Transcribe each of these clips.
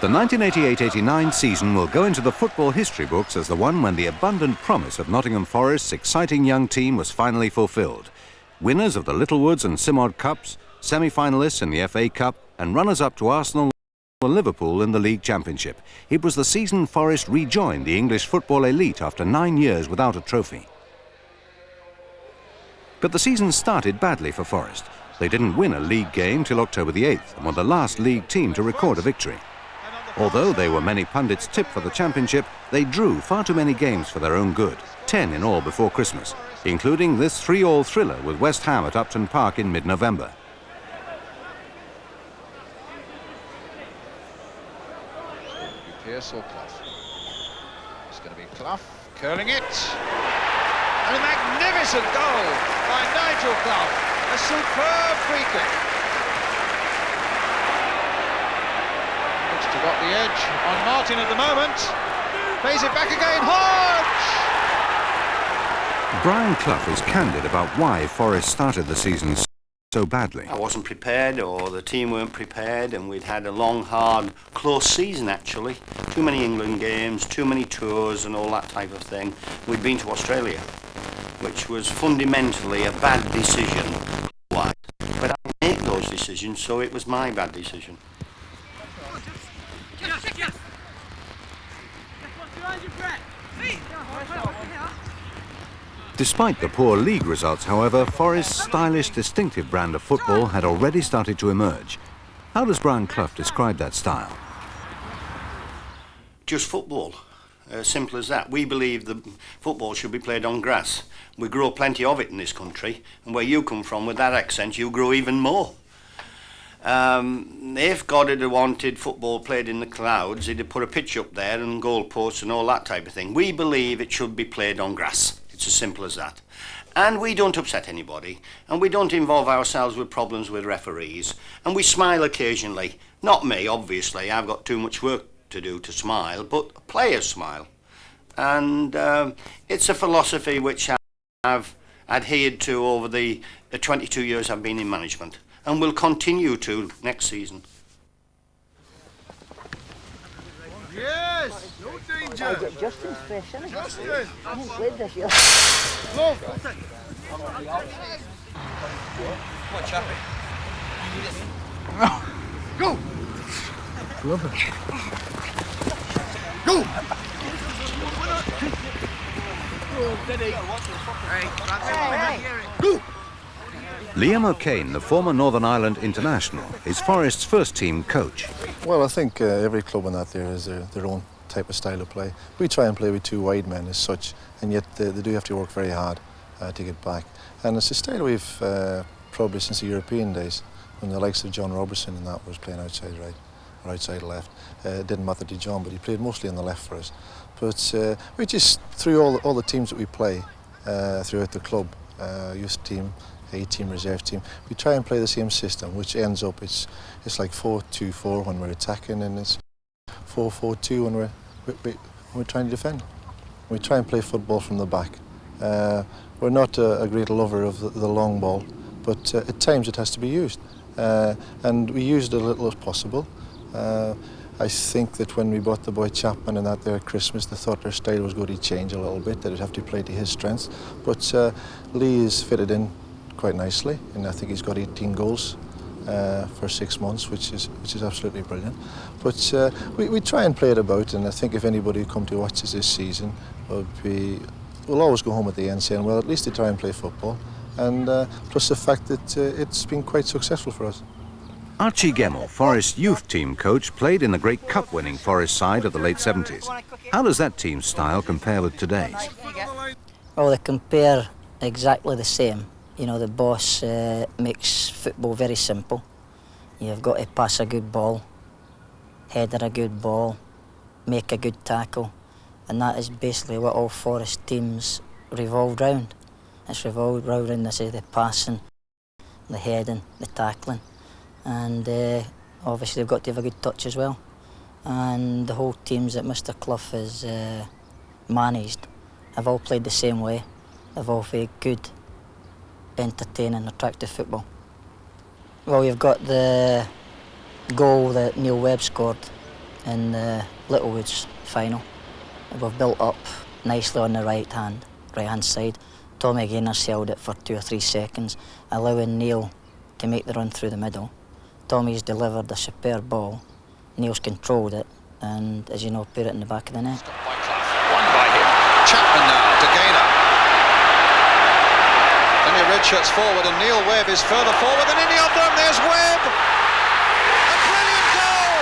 The 1988-89 season will go into the football history books as the one when the abundant promise of Nottingham Forest's exciting young team was finally fulfilled. Winners of the Littlewoods and Simod Cups, semi-finalists in the FA Cup and runners-up to Arsenal and Liverpool in the League Championship. It was the season Forest rejoined the English football elite after 9 years without a trophy. But the season started badly for Forest. They didn't win a league game till October the 8th and were the last league team to record a victory. Although they were many pundits' tip for the championship, they drew far too many games for their own good, 10 in all before Christmas, including this 3-all thriller with West Ham at Upton Park in mid-November. Pierce or Clough? It's going to be Clough curling it. And a magnificent goal by Nigel Clough. A superb free kick. Looks to got the edge on Martin at the moment. Plays it back again. Hodge! Brian Clough is candid about why Forest started the season so badly. I wasn't prepared, or the team weren't prepared, and we'd had a long, hard, close season actually. Too many England games, too many tours and all that type of thing. We'd been to Australia, which was fundamentally a bad decision. But I make those decisions, so it was my bad decision. Despite the poor league results, however, Forest's stylish, distinctive brand of football had already started to emerge. How does Brian Clough describe that style? Just football, simple as that. We believe that football should be played on grass. We grow plenty of it in this country, and where you come from with that accent, you grow even more. If God had wanted football played in the clouds, he'd have put a pitch up there and goalposts and all that type of thing. We believe it should be played on grass. It's as simple as that. And we don't upset anybody, and we don't involve ourselves with problems with referees, and we smile occasionally. Not me, obviously, I've got too much work to do to smile, but players smile. And it's a philosophy which I've adhered to over the 22 years I've been in management, and will continue to next season. Yes! No danger! Justin's fresh, isn't he? Justin! I haven't played this year. Love! Come on, Chappie. Go! Love it. Go! Go! Liam O'Kane, the former Northern Ireland international, is Forest's first-team coach. Well, I think every club in that there has their own type of style of play. We try and play with two wide men as such, and yet they do have to work very hard to get back. And it's a style we've probably since the European days, when the likes of John Robertson and that was playing outside right or outside left. It didn't matter to John, but he played mostly on the left for us. But we just, through all the teams that we play throughout the club, youth team, A-team, reserve team, we try and play the same system, which ends up it's like 4-2-4 when we're attacking, and it's 4-4-2 when we're trying to defend. We try and play football from the back. We're not a great lover of the long ball, but at times it has to be used, and we use it as little as possible. I think that when we bought the boy Chapman and that there at Christmas, they thought their style was going to change a little bit, that it'd have to play to his strengths. But Lee is fitted in quite nicely, and I think he's got 18 goals for 6 months, which is absolutely brilliant. But we try and play it about, and I think if anybody come to watch us this season, we'll always go home at the end saying, well, at least they try and play football, and plus the fact that it's been quite successful for us. Archie Gemmell, Forest's youth team coach, played in the great cup-winning Forest side of the late 70s. How does that team's style compare with today's? Well, they compare exactly the same. You know, the boss makes football very simple. You've got to pass a good ball, header a good ball, make a good tackle, and that is basically what all Forest teams revolve round. It's revolved round the passing, the heading, the tackling, and obviously they've got to have a good touch as well. And the whole teams that Mr. Clough has managed have all played the same way. They've all played good, entertaining, attractive football. Well, you've got the goal that Neil Webb scored in the Littlewoods final. We've built up nicely on the right-hand side. Tommy Gaynors held it for 2 or 3 seconds, allowing Neil to make the run through the middle. Tommy's delivered a superb ball. Neil's controlled it, and as you know, put it in the back of the net. Won by him. Chapman now to Gaynor. Danny Richards forward, and Neil Webb is further forward than any of them. There's Webb. A brilliant goal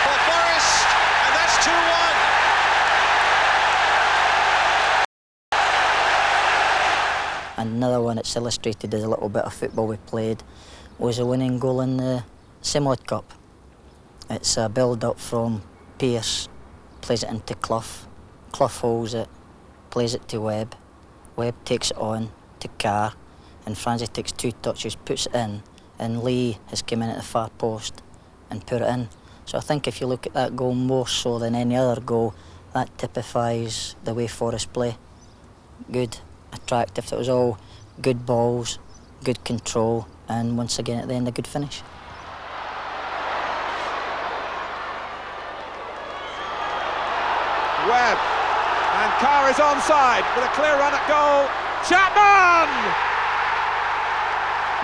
for Forest, and that's 2-1. Another one that's illustrated as a little bit of football we played was a winning goal in the Simod Cup. It's a build-up from Pearce, plays it into Clough. Clough holds it, plays it to Webb. Webb takes it on to Carr, and Francie takes 2 touches, puts it in, and Lee has come in at the far post and put it in. So I think if you look at that goal more so than any other goal, that typifies the way Forest play. Good, attractive. It was all good balls, good control, and once again at the end a good finish. Webb, and Carr is onside with a clear run at goal. Chapman!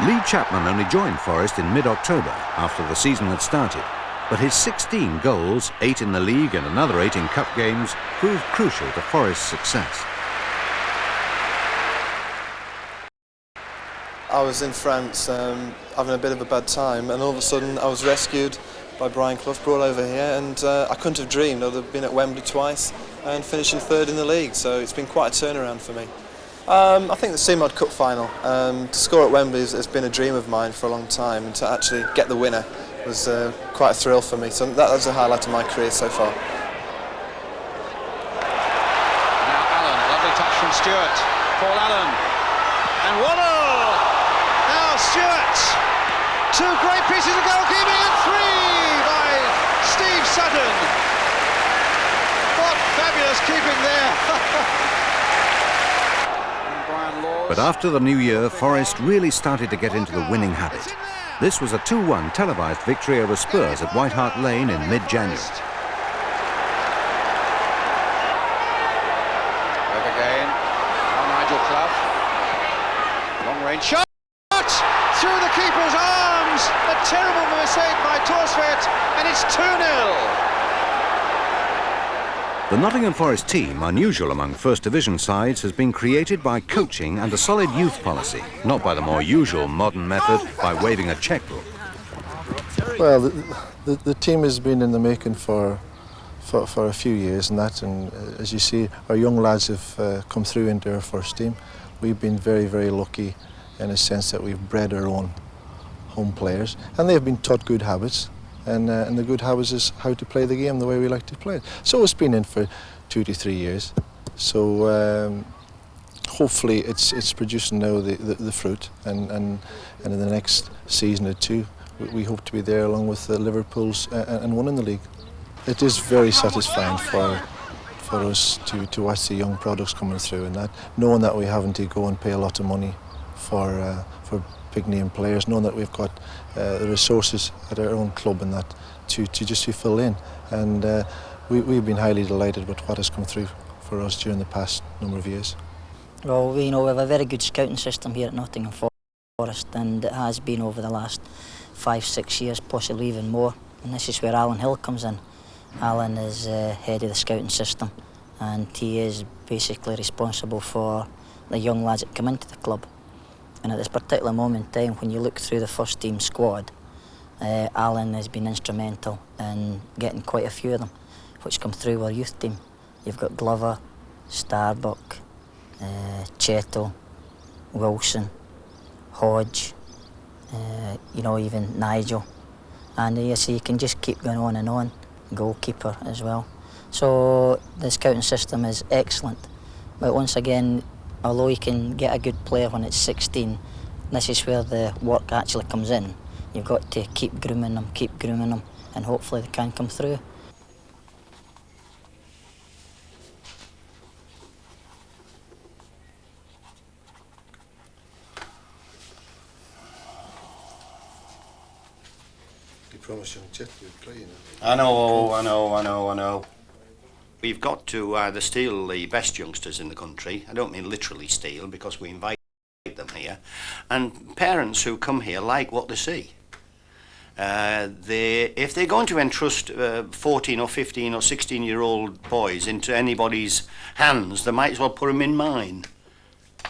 Lee Chapman only joined Forest in mid-October after the season had started, but his 16 goals, 8 in the league and another 8 in cup games, proved crucial to Forest's success. I was in France having a bit of a bad time, and all of a sudden I was rescued by Brian Clough, brought over here, and I couldn't have dreamed. I've been at Wembley twice and finishing 3rd in the league, so it's been quite a turnaround for me. I think the Simod Cup final, to score at Wembley has been a dream of mine for a long time, and to actually get the winner was quite a thrill for me, so that was a highlight of my career so far. Now Allen, a lovely touch from Stewart. Paul Allen, and Waddle! Now Stewart! 2 great pieces of goalkeeping, and 3 by Steve Sutton. What fabulous keeping there! But after the new year, Forest really started to get into the winning habit. This was a 2-1 televised victory over Spurs at White Hart Lane in mid-January. Webb again. Now Nigel Clough. Long range shot! Through the keeper's arms! A terrible mistake by Torsvedt, and it's 2-0. The Nottingham Forest team, unusual among First Division sides, has been created by coaching and a solid youth policy, not by the more usual modern method by waving a chequebook. Well, the team has been in the making for a few years and that, and as you see, our young lads have come through into our first team. We've been very, very lucky in a sense that we've bred our own home players, and they've been taught good habits. And the good habits is how to play the game the way we like to play it. So it's been in for 2 to 3 years. So hopefully it's producing now the fruit, and in the next season or 2 we hope to be there along with the Liverpool's and winning the league. It is very satisfying for us to watch the young products coming through, and that knowing that we haven't to go and pay a lot of money for big name players, knowing that we've got the resources at our own club and that to just to fill in, and we've been highly delighted with what has come through for us during the past number of years. Well, we have a very good scouting system here at Nottingham Forest, and it has been over the last 5-6 years, possibly even more, and this is where Alan Hill comes in. Alan is head of the scouting system, and he is basically responsible for the young lads that come into the club. And at this particular moment in time, when you look through the first team squad, Alan has been instrumental in getting quite a few of them, which come through our youth team. You've got Glover, Starbuck, Chettle, Wilson, Hodge, even Nigel. And you can just keep going on and on, goalkeeper as well. So the scouting system is excellent. But once again, although you can get a good player when it's 16, this is where the work actually comes in. You've got to keep grooming them, and hopefully they can come through. promised young Jet we'd play, you know. I know. We've got to either steal the best youngsters in the country. I don't mean literally steal, because we invite them here. And parents who come here like what they see. If they're going to entrust 14 or 15 or 16-year-old boys into anybody's hands, they might as well put them in mine.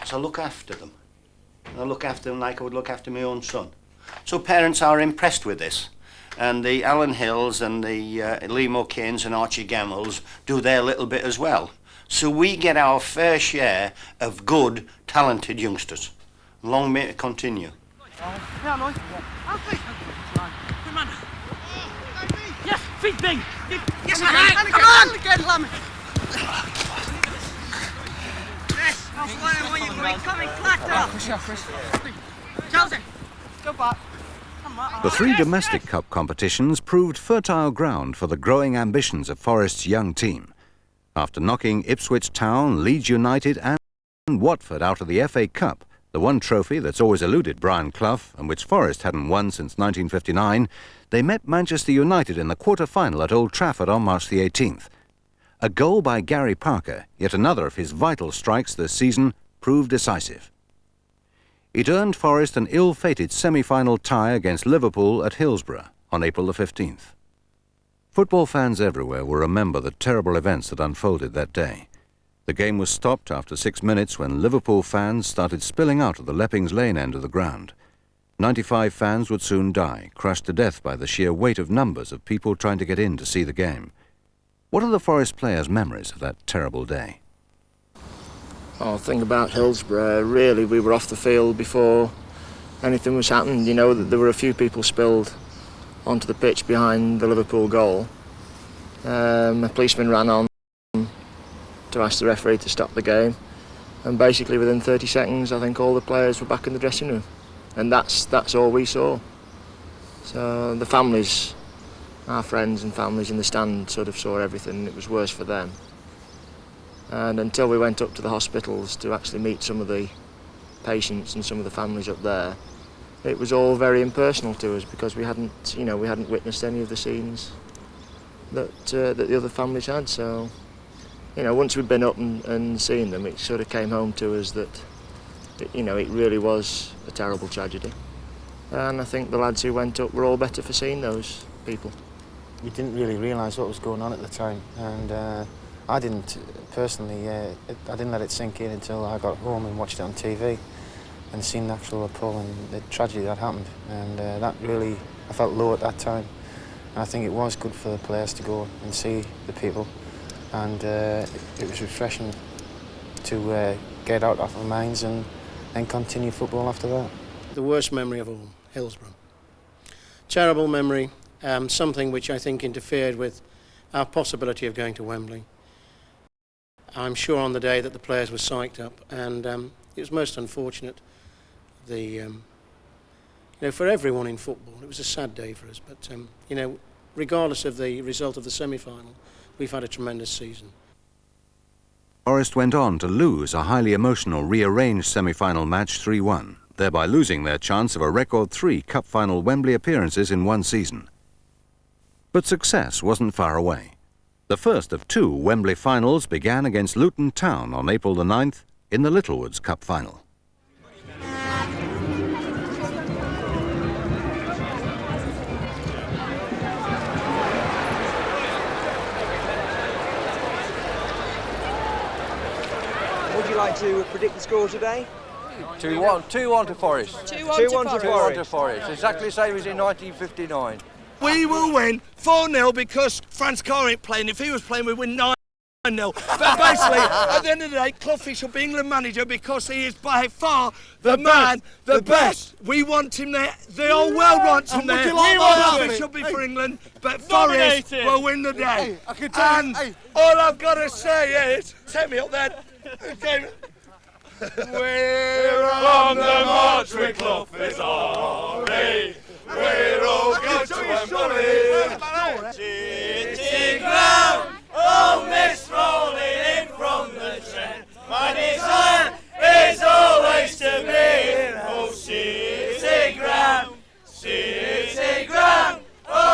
So look after them. I look after them like I would look after my own son. So parents are impressed with this. And the Alan Hills and the Liam O'Kanes and Archie Gamels do their little bit as well. So we get our fair share of good, talented youngsters. Long may it continue. Yes, feet big. Yes, come on, again, Lam. Yes, I'm flying when you're going. Come and clatter. Push off, Chris. Chelsea, go back. The three domestic cup competitions proved fertile ground for the growing ambitions of Forest's young team. After knocking Ipswich Town, Leeds United and Watford out of the FA Cup, the one trophy that's always eluded Brian Clough and which Forest hadn't won since 1959, they met Manchester United in the quarter-final at Old Trafford on March the 18th. A goal by Gary Parker, yet another of his vital strikes this season, proved decisive. It earned Forest an ill-fated semi-final tie against Liverpool at Hillsborough on April the 15th. Football fans everywhere will remember the terrible events that unfolded that day. The game was stopped after 6 minutes when Liverpool fans started spilling out of the Leppings Lane end of the ground. 95 fans would soon die, crushed to death by the sheer weight of numbers of people trying to get in to see the game. What are the Forest players' memories of that terrible day? Oh, the thing about Hillsborough, really, we were off the field before anything was happened. You know, there were a few people spilled onto the pitch behind the Liverpool goal. A policeman ran on to ask the referee to stop the game, and basically within 30 seconds I think all the players were back in the dressing room, and that's all we saw. So the families, our friends and families in the stand sort of saw everything. It was worse for them. And until we went up to the hospitals to actually meet some of the patients and some of the families up there, it was all very impersonal to us, because we hadn't witnessed any of the scenes that the other families had. So, once we'd been up and seen them, it sort of came home to us that, it really was a terrible tragedy. And I think the lads who went up were all better for seeing those people. We didn't really realise what was going on at the time, and I didn't personally. I didn't let it sink in until I got home and watched it on TV and seen the actual appalling the tragedy that happened. And that really, I felt low at that time. And I think it was good for the players to go and see the people, and it was refreshing to get out of our minds and continue football after that. The worst memory of all, Hillsborough. Terrible memory, something which I think interfered with our possibility of going to Wembley. I'm sure on the day that the players were psyched up, and it was most unfortunate. For everyone in football, it was a sad day for us. But regardless of the result of the semi-final, we've had a tremendous season. Forest went on to lose a highly emotional rearranged semi-final match 3-1, thereby losing their chance of a record 3 cup final Wembley appearances in one season. But success wasn't far away. The first of 2 Wembley finals began against Luton Town on April the 9th in the Littlewoods Cup final. Would you like to predict the score today? 2-1. 2-1 to Forest. 2-1 to Forest. Exactly the same as in 1959. We will win 4-0 because Franz Carr ain't playing. If he was playing, we'd win 9-0. But basically, at the end of the day, Clough shall be England manager because he is by far the man, the best. We want him there. The whole world wants him there. Clough shall be for England, but Forest will win the day. And all I've got to say is, set me up then. We're on the march with Clough is army. We're all good to Wembley. Sitting ground, oh mist rolling in from the Trent. My desire is always to be. Oh, sitting ground, oh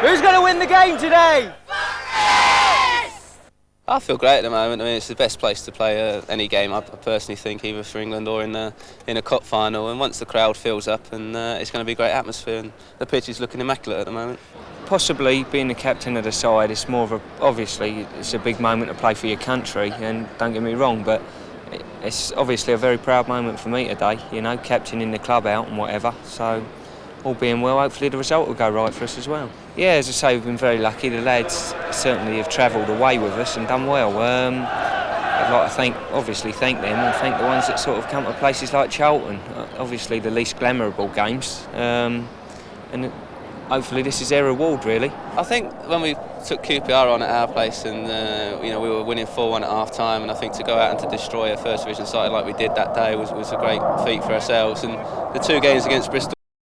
Who's going to win the game today? I feel great at the moment. I mean, it's the best place to play any game, I personally think, either for England or in a cup final. And once the crowd fills up, and it's going to be a great atmosphere, and the pitch is looking immaculate at the moment. Possibly being the captain of the side, it's more of a, obviously it's a big moment to play for your country, and don't get me wrong, but it's obviously a very proud moment for me today, you know, captaining the club out and whatever. So all being well, hopefully the result will go right for us as well. Yeah, as I say, we've been very lucky. The lads certainly have travelled away with us and done well. I'd like to thank them and thank the ones that sort of come to places like Charlton. Obviously the least glamourable games, and hopefully this is their reward, really. I think when we took QPR on at our place and you know, we were winning 4-1 at half-time, and I think to go out and to destroy a First Division side like we did that day was a great feat for ourselves. And the two games against Bristol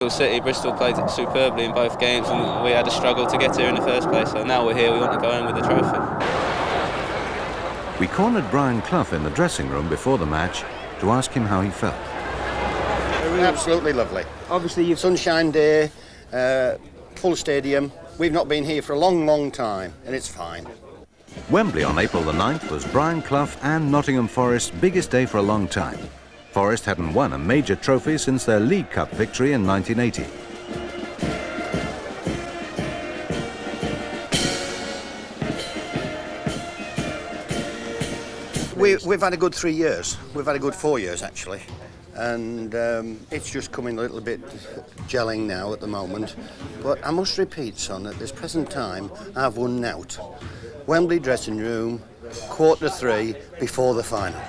City, Bristol played superbly in both games, and we had a struggle to get here in the first place. So now we're here, we want to go in with the trophy. We cornered Brian Clough in the dressing room before the match to ask him how he felt. Absolutely lovely. Obviously, you've sunshine day, full stadium. We've not been here for a long, long time, and it's fine. Wembley on April the 9th was Brian Clough and Nottingham Forest's biggest day for a long time. Forest hadn't won a major trophy since their League Cup victory in 1980. We've had a good 3 years. We've had a good 4 years, actually. And it's just coming a little bit gelling now at the moment. But I must repeat, son, at this present time, I've won out. Wembley dressing room, 2:45 before the final.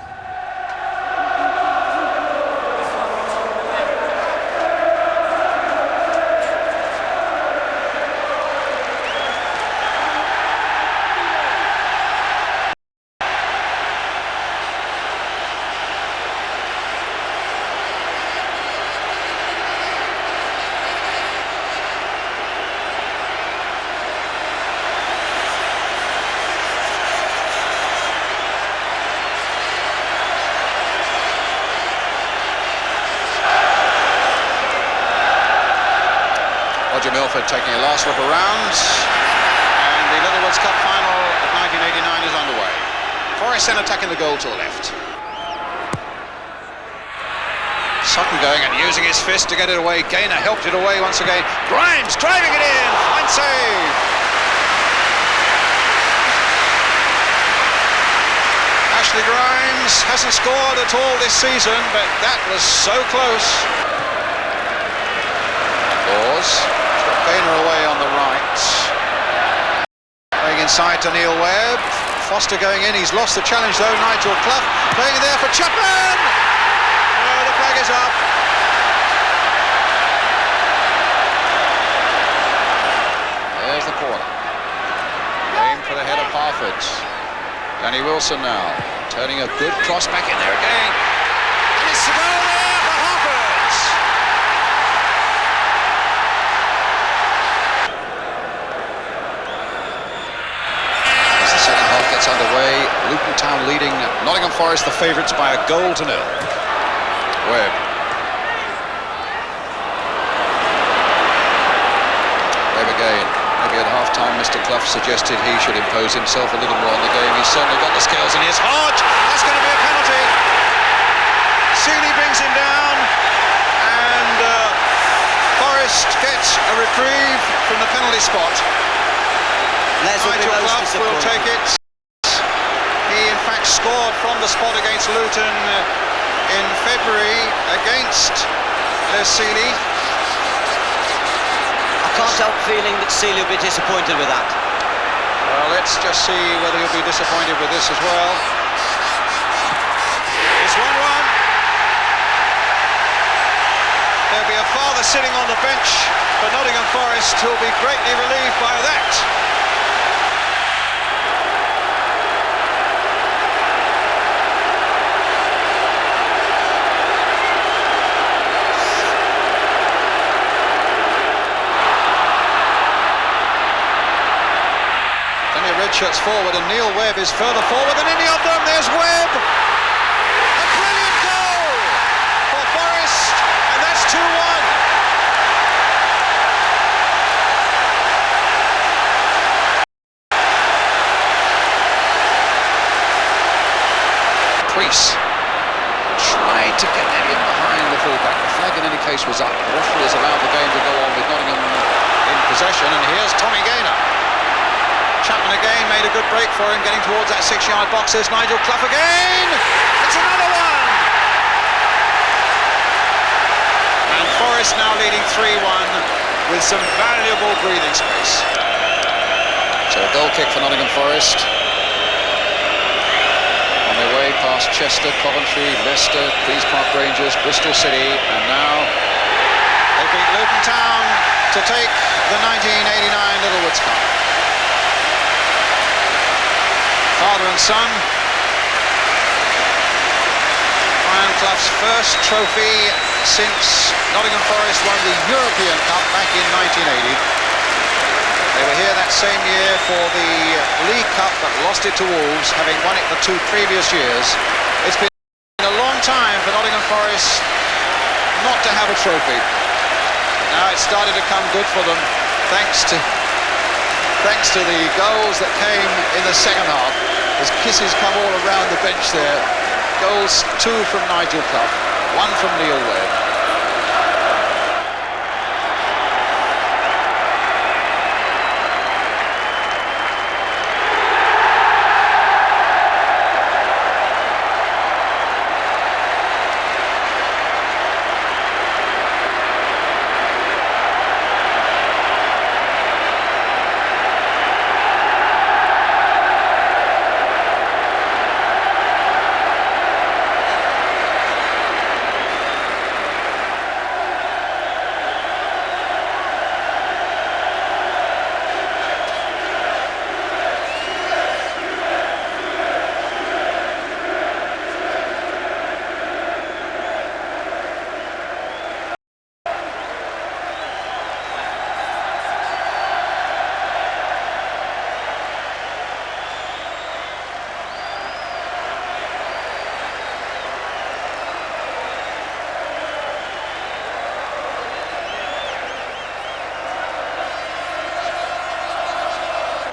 Milford taking a last look around, and the Littlewoods Cup final of 1989 is underway. Forest then attacking the goal to the left. Sutton going and using his fist to get it away. Gaynor helped it away once again. Grimes driving it in, fine save. Ashley Grimes hasn't scored at all this season, but that was so close. Laws. Gaynor away on the right. Playing inside to Neil Webb. Foster going in. He's lost the challenge though. Nigel Clough playing there for Chapman. Oh, the flag is up. There's the corner. Aim for the head of Harford. Danny Wilson now turning a good cross back in there again. And it's the goal there for Harford. Gets underway. Luton Town leading Nottingham Forest, the favourites, by 1-0. Webb. Webb again. Maybe at half-time Mr. Clough suggested he should impose himself a little more on the game. He's certainly got the skills, and here's Hodge. That's going to be a penalty. Seeley brings him down, and Forest gets a reprieve from the penalty spot. Nigel Clough will take it. He in fact scored from the spot against Luton in February against Les Seeley. I can't help feeling that Seeley will be disappointed with that. Well, let's just see whether he'll be disappointed with this as well. It's 1-1. There'll be a father sitting on the bench for Nottingham Forest who'll be greatly relieved by that. Shirts forward, and Neil Webb is further forward than any of them. There's Webb. A brilliant goal for Forest, and that's 2-1. tried to get Elliott behind the fullback. The flag in any case was up. The referee has allowed the game to go on with Nottingham in possession, and here's Tommy Gaynor. Chapman again made a good break for him, getting towards that 6-yard box. There's Nigel Clough again. It's another one. And Forest now leading 3-1 with some valuable breathing space. So a goal kick for Nottingham Forest. On their way past Chester, Coventry, Leicester, Queen's Park Rangers, Bristol City, and now they beat Luton Town to take the 1989 Littlewoods Cup. Father and son. Brian Clough's first trophy since Nottingham Forest won the European Cup back in 1980. They were here that same year for the League Cup but lost it to Wolves, having won it the 2 previous years. It's been a long time for Nottingham Forest not to have a trophy. Now it's started to come good for them thanks to the goals that came in the second half. As kisses come all around the bench there. Goals, 2 from Nigel Clough, 1 from Neil Webb.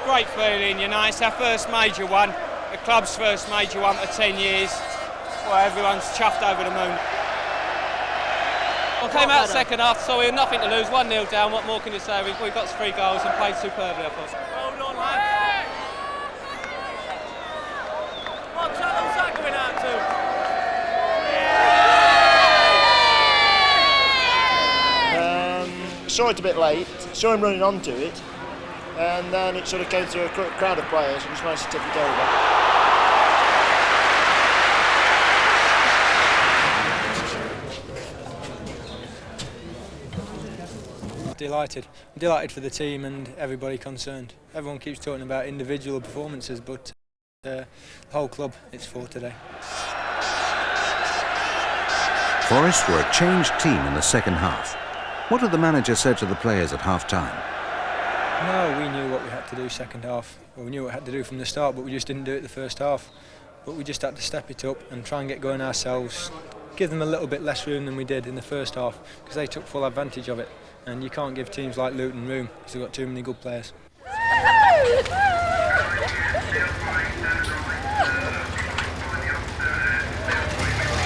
Great feeling, you know, it's our first major one, the club's first major one for 10 years. Well, everyone's chuffed over the moon. Well, came out second half, so we had nothing to lose, 1-0 down, what more can you say? We got 3 goals and played superbly, I thought. Well done, lad. What channel's that going out to? Saw it a bit late, saw him running onto it, and then it sort of came through a crowd of players and just managed to tip it over. Delighted. I'm delighted for the team and everybody concerned. Everyone keeps talking about individual performances, but the whole club, it's for today. Forest were a changed team in the second half. What had the manager said to the players at half-time? No, we knew what we had to do second half. Well, we knew what we had to do from the start, but we just didn't do it the first half. But we just had to step it up and try and get going ourselves, give them a little bit less room than we did in the first half, because they took full advantage of it. And you can't give teams like Luton room, because they've got too many good players. Go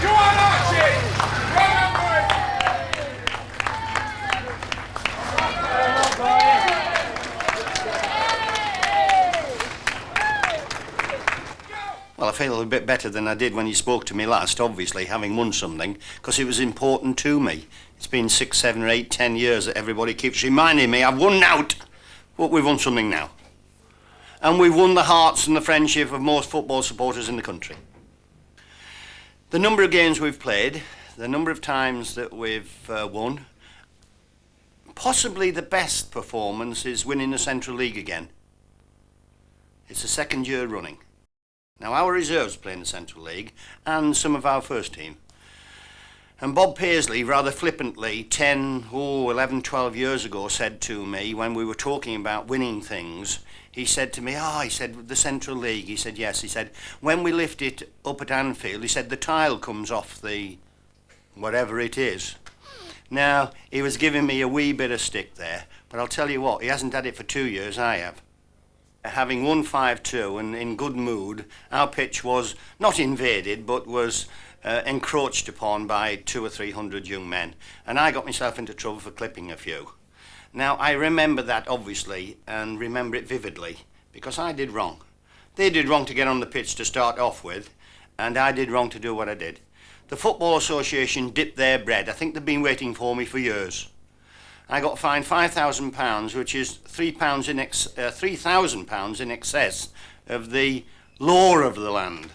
on, Archie! Well, I feel a bit better than I did when you spoke to me last, obviously, having won something, because it was important to me. It's been 6, 7, 8, 10 years that everybody keeps reminding me I've won out, but we've won something now. And we've won the hearts and the friendship of most football supporters in the country. The number of games we've played, the number of times that we've won, possibly the best performance is winning the Central League again. It's the 2nd year running. Now, our reserves play in the Central League and some of our first team. And Bob Paisley, rather flippantly, 11, 12 years ago, said to me, when we were talking about winning things, he said to me, he said, the Central League. He said, yes. He said, when we lift it up at Anfield, he said, the tile comes off the whatever it is. Now, he was giving me a wee bit of stick there, but I'll tell you what, he hasn't had it for 2 years, I have. Having won 5-2 and in good mood, our pitch was not invaded, but was encroached upon by 200 or 300 young men, and I got myself into trouble for clipping a few. Now, I remember that, obviously, and remember it vividly, because I did wrong. They did wrong to get on the pitch to start off with, and I did wrong to do what I did. The Football Association dipped their bread. I think they've been waiting for me for years. I got fined £5,000, which is £3,000 in excess of the law of the land,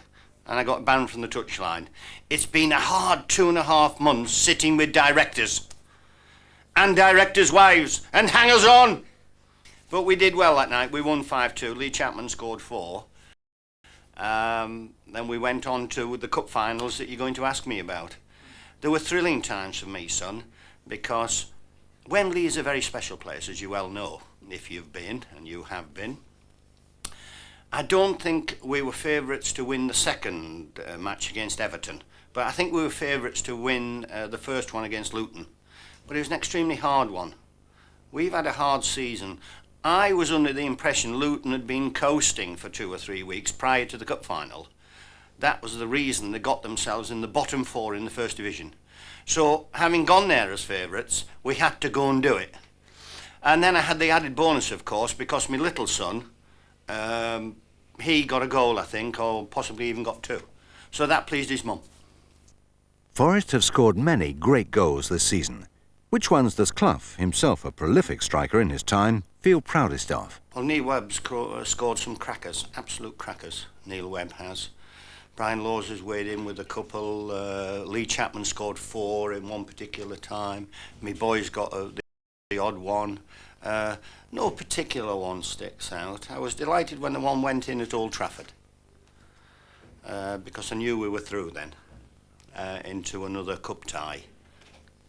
and I got banned from the touchline. It's been a hard 2.5 months sitting with directors and directors' wives and hangers-on. But we did well that night. We won 5-2. Lee Chapman scored 4. Then we went on to the cup finals that you're going to ask me about. There were thrilling times for me, son, because Wembley is a very special place, as you well know, if you've been, and you have been. I don't think we were favourites to win the second match against Everton, but I think we were favourites to win the first one against Luton. But it was an extremely hard one. We've had a hard season. I was under the impression Luton had been coasting for 2 or 3 weeks prior to the cup final. That was the reason they got themselves in the bottom 4 in the First Division. So, having gone there as favourites, we had to go and do it. And then I had the added bonus, of course, because my little son, he got a goal, I think, or possibly even got 2. So that pleased his mum. Forest have scored many great goals this season. Which ones does Clough, himself a prolific striker in his time, feel proudest of? Well, Neil Webb's scored some crackers, absolute crackers, Neil Webb has. Brian Laws has weighed in with a couple. Lee Chapman scored 4 in one particular time. My boys got the odd one. No particular one sticks out. I was delighted when the one went in at Old Trafford, because I knew we were through then into another cup tie.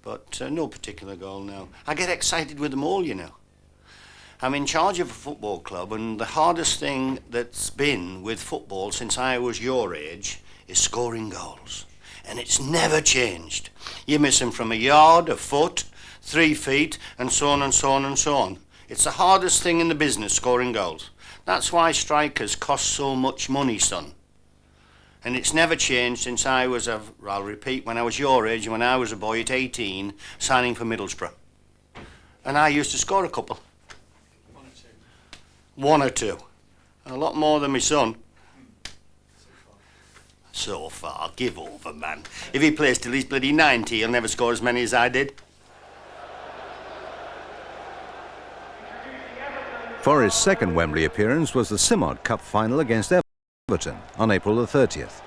But no particular goal now. I get excited with them all, you know. I'm in charge of a football club, and the hardest thing that's been with football since I was your age is scoring goals. And it's never changed. You miss them from a yard, a foot, 3 feet, and so on and so on and so on. It's the hardest thing in the business, scoring goals. That's why strikers cost so much money, son. And it's never changed since I was, I'll repeat, when I was your age and when I was a boy at 18, signing for Middlesbrough. And I used to score a couple. 1 or 2. A lot more than my son. So far, give over, man. If he plays till he's bloody 90, he'll never score as many as I did. Forest's second Wembley appearance was the Simod Cup final against Everton on April the 30th.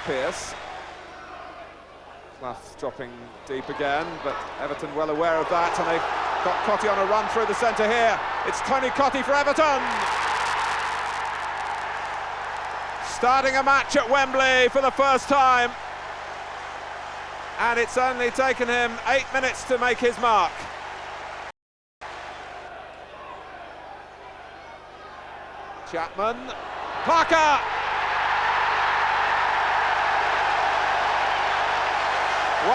Pierce. Clough dropping deep again, but Everton well aware of that, and they've got Cotty on a run through the centre here. It's Tony Cotty for Everton. Starting a match at Wembley for the first time, and it's only taken him 8 minutes to make his mark. Chapman, Parker! 1-1.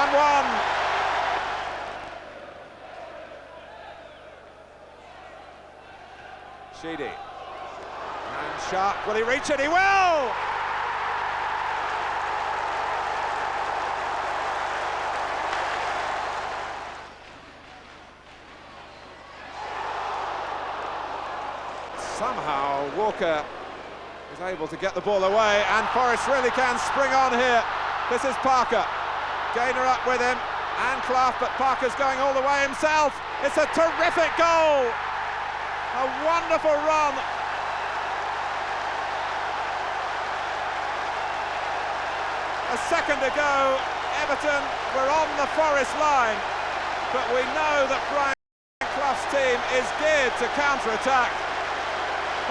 Sheedy. And Sharp, will he reach it? He will! Somehow Walker is able to get the ball away, and Forest really can spring on here. This is Parker. Gaynor up with him, and Clough, but Parker's going all the way himself. It's a terrific goal! A wonderful run. A second ago, Everton were on the Forest line, but we know that Brian Clough's team is geared to counter-attack.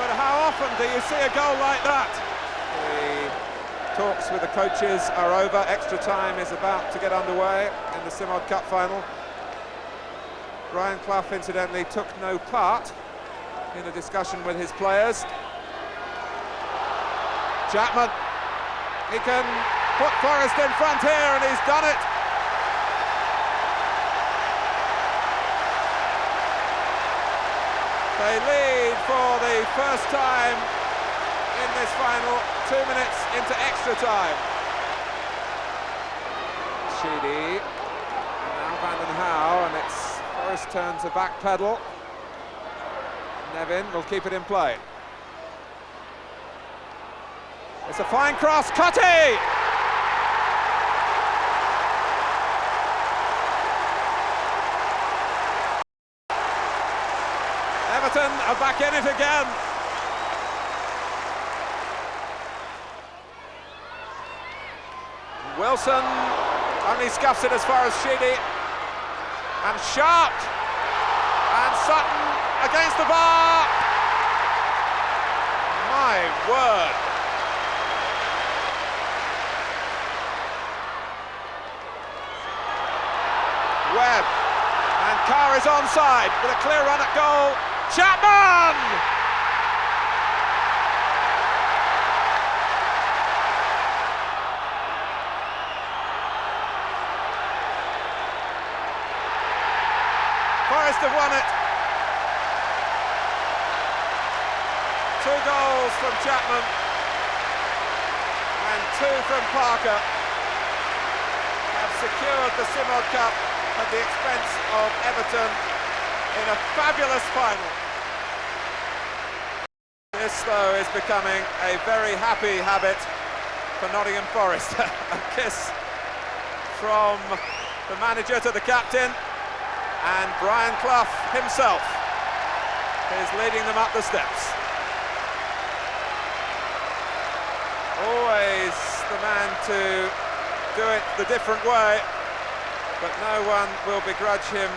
But how often do you see a goal like that? Talks with the coaches are over. Extra time is about to get underway in the Simod Cup final. Brian Clough, incidentally, took no part in a discussion with his players. Chapman, he can put Forest in front here, and he's done it. They lead for the first time in this final, 2 minutes into extra time. Sheedy, and now Van Howe, and it's Forest turn to backpedal. Nevin will keep it in play. It's a fine cross, Cutty! Everton are back in it again. Wilson only scuffs it as far as Sheedy. And Sharp. And Sutton against the bar. My word. Webb. And Carr is onside with a clear run at goal. Chapman! Forest have won it. 2 goals from Chapman and 2 from Parker have secured the Simod Cup at the expense of Everton in a fabulous final. This, though, is becoming a very happy habit for Nottingham Forest. A kiss from the manager to the captain, and Brian Clough himself is leading them up the steps. Always the man to do it the different way, but no one will begrudge him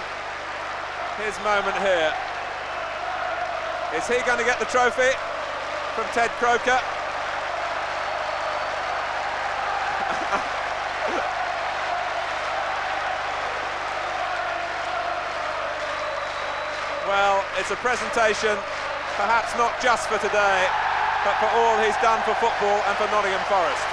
his moment here. Is he going to get the trophy from Ted Croker? Well, it's a presentation, perhaps not just for today, but for all he's done for football and for Nottingham Forest.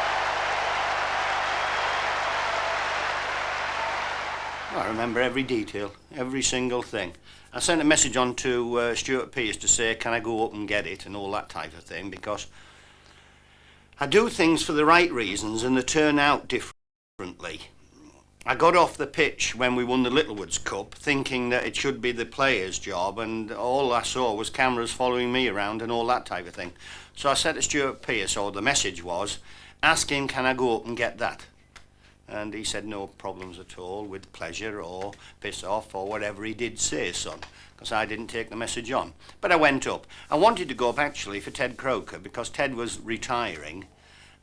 I remember every detail, every single thing. I sent a message on to Stuart Pearce to say, can I go up and get it, and all that type of thing, because I do things for the right reasons and they turn out differently. I got off the pitch when we won the Littlewoods Cup thinking that it should be the player's job, and all I saw was cameras following me around and all that type of thing. So I said to Stuart Pearce, or the message was, ask him, can I go up and get that? And he said, no problems at all, with pleasure, or piss off, or whatever he did say, son, because I didn't take the message on. But I went up. I wanted to go up, actually, for Ted Croker, because Ted was retiring,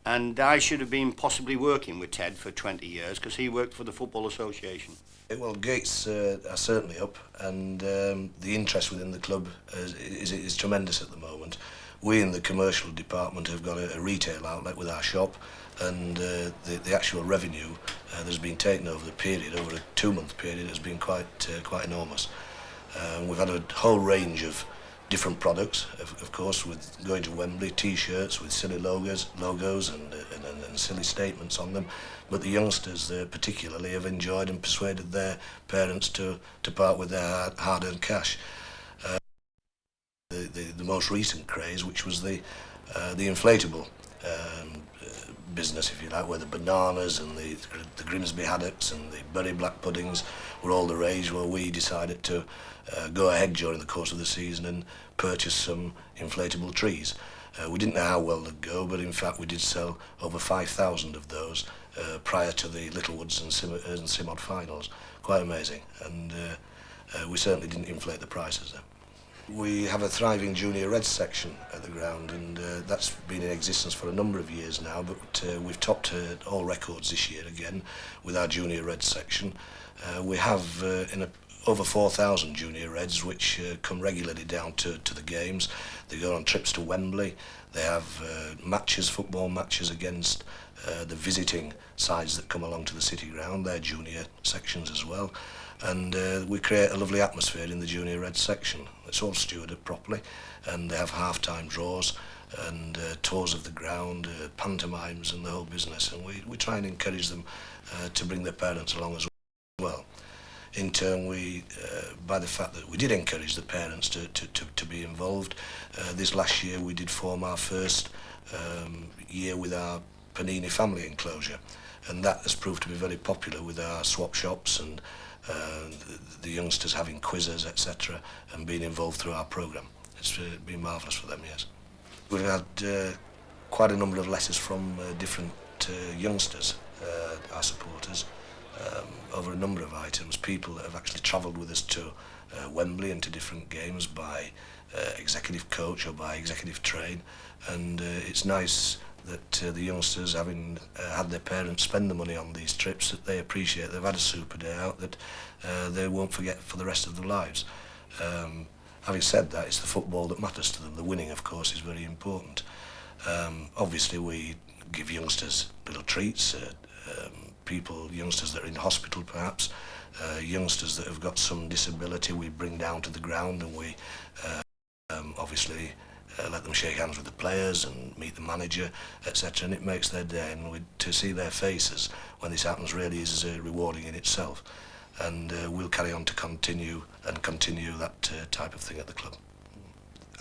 and I should have been possibly working with Ted for 20 years, because he worked for the Football Association. Well, gates are certainly up, and the interest within the club is tremendous at the moment. We in the commercial department have got a retail outlet with our shop, and the actual revenue that's been taken over the period, over a 2-month period, has been quite enormous. We've had a whole range of different products, of course, with going to Wembley, T-shirts with silly logos and silly statements on them. But the youngsters particularly have enjoyed and persuaded their parents to part with their hard-earned cash. The most recent craze, which was the inflatable business, if you like, where the bananas and the Grimsby haddocks and the berry black puddings were all the rage. Well, we decided to go ahead during the course of the season and purchase some inflatable trees. We didn't know how well they'd go, but in fact we did sell over 5,000 of those prior to the Littlewoods and Simod finals. Quite amazing, and we certainly didn't inflate the prices there. We have a thriving junior Reds section at the ground, and that's been in existence for a number of years now, but we've topped all records this year again with our junior Reds section. We have, in over 4,000 junior Reds which come regularly down to the games. They go on trips to Wembley. They have matches, football matches against the visiting sides that come along to the City Ground, their junior sections as well. And we create a lovely atmosphere in the junior Reds section. It's all stewarded properly, and they have half-time draws and tours of the ground, pantomimes and the whole business, and we try and encourage them to bring their parents along as well. In turn, we, by the fact that we did encourage the parents to be involved, this last year we did form our first year with our Panini family enclosure, and that has proved to be very popular with our swap shops and the youngsters having quizzes, etc., and being involved through our programme. It's been marvellous for them, yes. We've had quite a number of letters from different youngsters, our supporters, over a number of items. People that have actually travelled with us to Wembley and to different games by executive coach or by executive train, and it's nice that the youngsters, having had their parents spend the money on these trips, that they appreciate they've had a super day out that they won't forget for the rest of their lives. Having said that, it's the football that matters to them. The winning, of course, is very important. Obviously, we give youngsters little treats, youngsters that are in hospital perhaps, youngsters that have got some disability we bring down to the ground, and we obviously let them shake hands with the players and meet the manager, etc., and it makes their day, and to see their faces when this happens really is rewarding in itself, and we'll carry on to continue that type of thing at the club.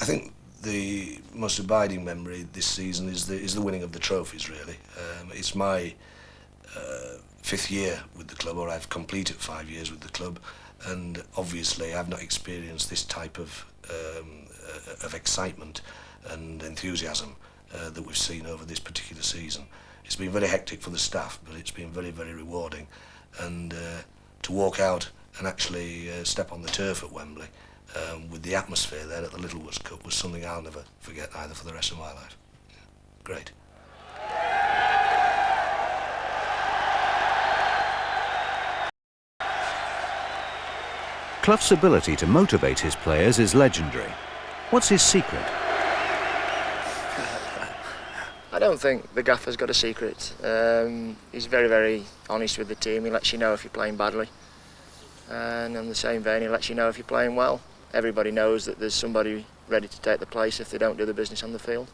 I think the most abiding memory this season is the winning of the trophies, really. It's my 5th year with the club, or I've completed 5 years with the club, and obviously I've not experienced this type of excitement and enthusiasm that we've seen over this particular season. It's been very hectic for the staff, but it's been very, very rewarding, and to walk out and actually step on the turf at Wembley with the atmosphere there at the Littlewoods Cup was something I'll never forget either for the rest of my life. Yeah. Great. Clough's ability to motivate his players is legendary. What's his secret? I don't think the gaffer's got a secret. He's very, very honest with the team. He lets you know if you're playing badly. And in the same vein, he lets you know if you're playing well. Everybody knows that there's somebody ready to take the place if they don't do the business on the field.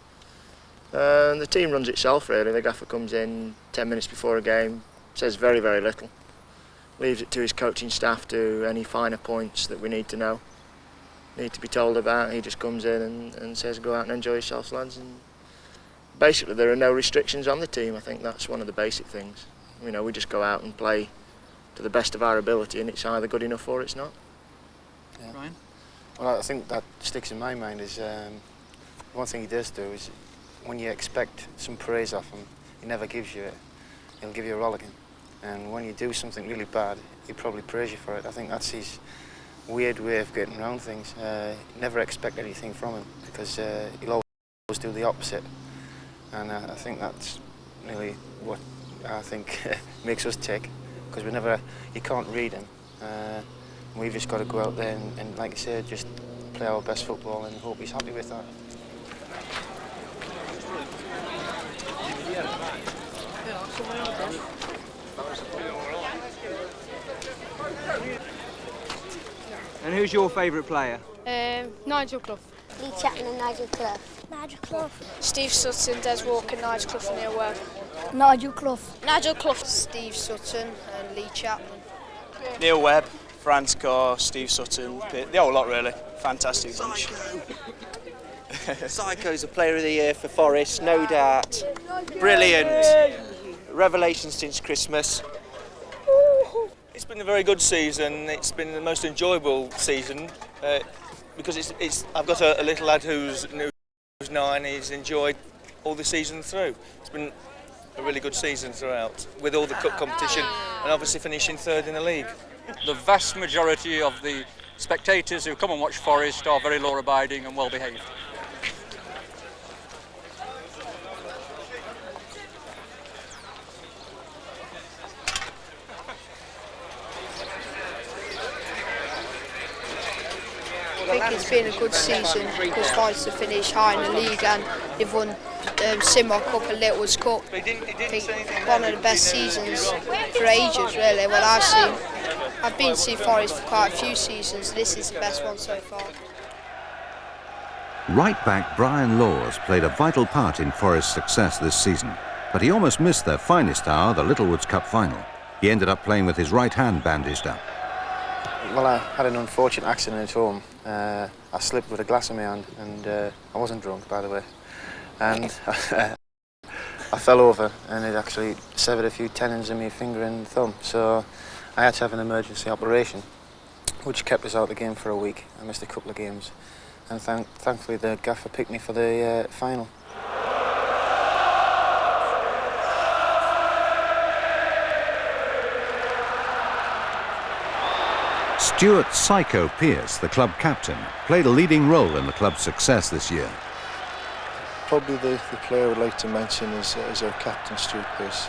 And the team runs itself, really. The gaffer comes in 10 minutes before a game, says very, very little. Leaves it to his coaching staff to any finer points that we need to know, need to be told about. He just comes in and says, go out and enjoy yourselves, lads. And basically, there are no restrictions on the team. I think that's one of the basic things. You know, we just go out and play to the best of our ability, and it's either good enough or it's not. Yeah. Ryan? Well, I think that sticks in my mind is one thing he does do is when you expect some praise off him, he never gives you it. He'll give you a rollicking. And when you do something really bad, he'll probably praise you for it. I think that's his weird way of getting around things. You never expect anything from him because he'll always do the opposite. And I think that's really what I think makes us tick, because you can't read him. We've just got to go out there and, like you said, just play our best football and hope he's happy with that. And who's your favourite player? Nigel Clough. Lee Chapman and Nigel Clough. Nigel Clough. Steve Sutton, Des Walker, Nigel Clough and Neil Webb. Nigel Clough. Nigel Clough. Steve Sutton and Lee Chapman. Neil Webb, Franz Carr, Steve Sutton, the whole lot really. Fantastic bunch. Psycho's a player of the year for Forest, no doubt. Brilliant. Revelation since Christmas. It's been a very good season. It's been the most enjoyable season because I've got a little lad who's 9. He's enjoyed all the season through. It's been a really good season throughout, with all the cup competition and obviously finishing 3rd in the league. The vast majority of the spectators who come and watch Forest are very law-abiding and well-behaved. think it's been a good season because Forest have finished high in the league and they've won Simod Cup and Littlewoods Cup. I think one of the best seasons for ages, really, what I've seen. I've been to see Forest for quite a few seasons. This is the best one so far. Right back Brian Laws played a vital part in Forest's success this season, but he almost missed their finest hour, the Littlewoods Cup final. He ended up playing with his right hand bandaged up. Well, I had an unfortunate accident at home. I slipped with a glass in my hand, and I wasn't drunk, by the way. And I fell over, and it actually severed a few tendons in my finger and thumb. So I had to have an emergency operation, which kept us out of the game for a week. I missed a couple of games, and thankfully the gaffer picked me for the final. Stuart Psycho Pearce, the club captain, played a leading role in the club's success this year. Probably the player I would like to mention is our captain, Stuart Pearce.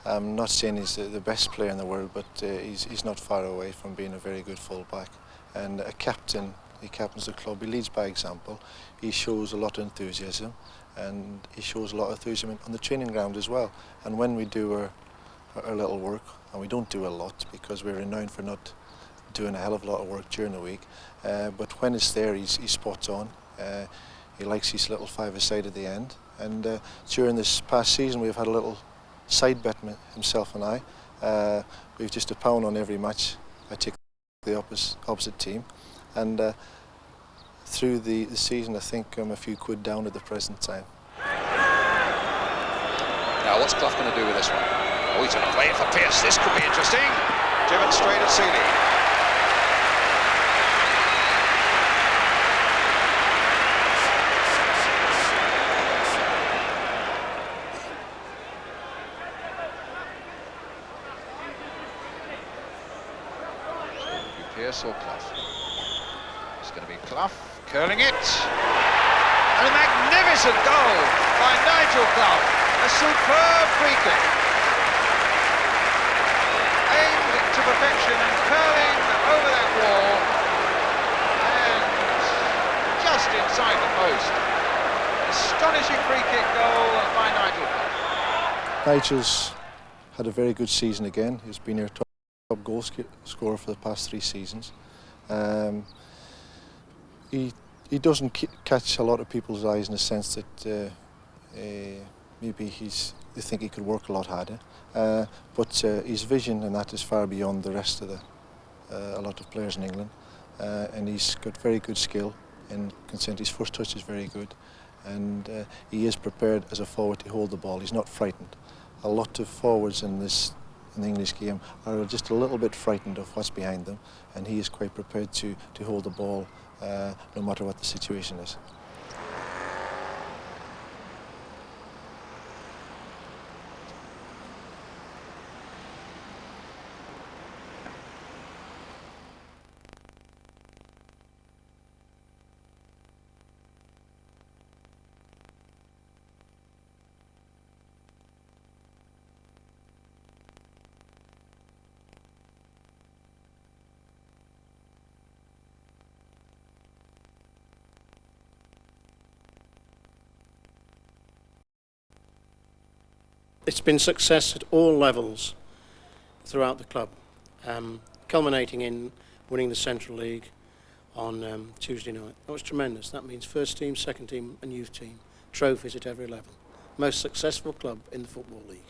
I'm not saying he's the best player in the world, but he's not far away from being a very good full-back. And a captain, he captains the club, he leads by example. He shows a lot of enthusiasm, and he shows a lot of enthusiasm on the training ground as well. And when we do our little work, and we don't do a lot because we're renowned for not doing a hell of a lot of work during the week, but when it's there, he's spot on. He likes his little five-a-side at the end, and during this past season we've had a little side bet, himself and I. We've just £1 on every match I take the opposite team, and through the season I think I'm a few quid down at the present time. Now what's Clough going to do with this one? Oh, he's going to play it for Pearce. This could be interesting. Driven straight at Seeley. Pearce or Clough? It's going to be Clough curling it. And a magnificent goal by Nigel Clough. A superb free kick. Aimed to perfection and curling over that wall. And just inside the post. Astonishing free kick goal by Nigel Clough. Nigel's had a very good season again. He's been our top goal scorer for the past 3 seasons. He doesn't catch a lot of people's eyes in the sense that maybe they think he could work a lot harder, but his vision and that is far beyond the rest of a lot of players in England, and he's got very good skill and consent. His first touch is very good, and he is prepared as a forward to hold the ball. He's not frightened. A lot of forwards in the English game are just a little bit frightened of what's behind them, and he is quite prepared to hold the ball no matter what the situation is. It's been success at all levels throughout the club, culminating in winning the Central League on Tuesday night. That was tremendous. That means first team, second team and youth team. Trophies at every level. Most successful club in the Football League.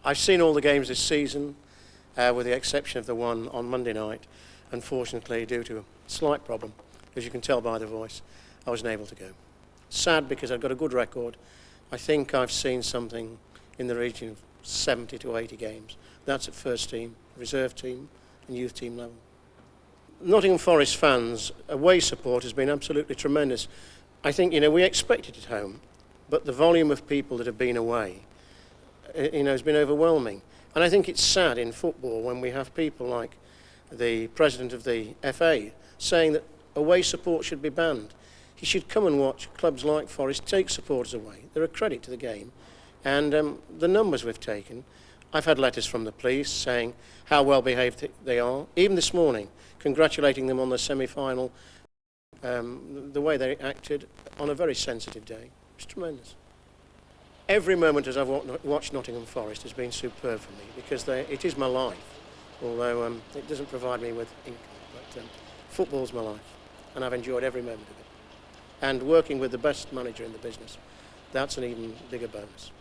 I've seen all the games this season, with the exception of the one on Monday night. Unfortunately, due to a slight problem, as you can tell by the voice, I wasn't able to go. Sad because I've got a good record. I think I've seen something in the region of 70 to 80 games. That's at first team, reserve team and youth team level. Nottingham Forest fans, away support has been absolutely tremendous. I think, we expect it at home, but the volume of people that have been away, has been overwhelming. And I think it's sad in football when we have people like the president of the FA saying that away support should be banned. He should come and watch clubs like Forest take supporters away. They're a credit to the game. And the numbers we've taken, I've had letters from the police saying how well behaved they are. Even this morning, congratulating them on the semi-final, the way they acted on a very sensitive day. It's tremendous. Every moment as I've watched Nottingham Forest has been superb for me because it is my life, although it doesn't provide me with income. But football's my life, and I've enjoyed every moment of it. And working with the best manager in the business, that's an even bigger bonus.